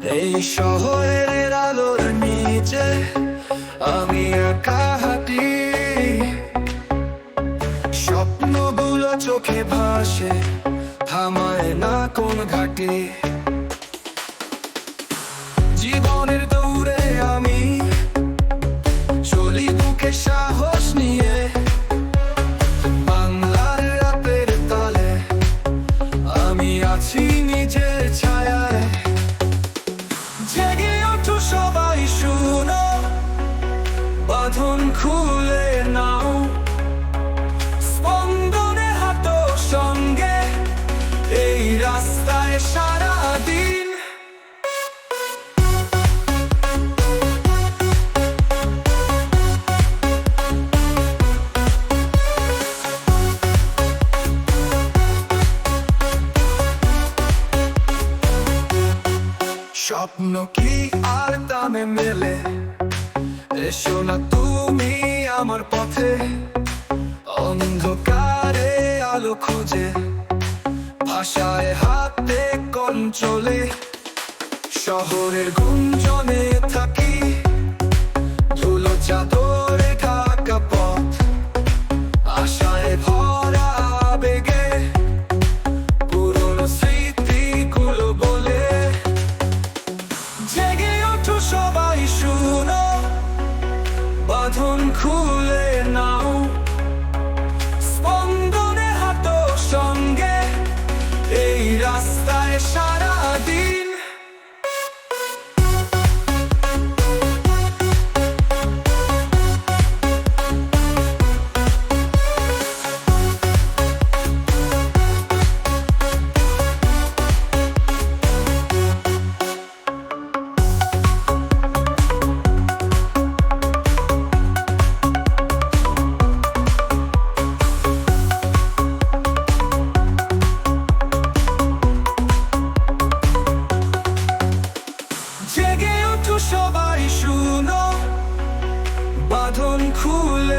এই শহরের আলোর নিচে আমি একা হাঁটি, স্বপ্নগুলো চোখে ভাসে, থামায় না কোন ঘাটি। জীবনের দৌড়ে আমি চলি বুকে সাহস নিয়ে, বাংলার রাতের তালে আমি আছি নিজের ছায়ায়। জেগে ওঠো সবাই শুনো, বাঁধন খুলে নাও, স্পন্দনে হাঁটো সঙ্গে এই রাস্তায় সারাদিন। স্বপ্ন কি আর দামে মেলে, এসো না তুমি আমার পথে, অন্ধকারে আলো খুঁজে, ভাষায় হাতে কোন চলে। শহরের গুঞ্জনে থাকি, ধুলো চাদরে ঢাকা পথ, আশায় ভরা আবেগে পুরনো স্মৃতিগুলো বলে। জেগে ওঠো সবাই শুনো, বাঁধন খুলে নাও, স্পন্দনে হাঁটো সঙ্গে এই রাস্তায় সারাদিন। জেগে ওঠো সবাই শুনো, বাঁধন খুলে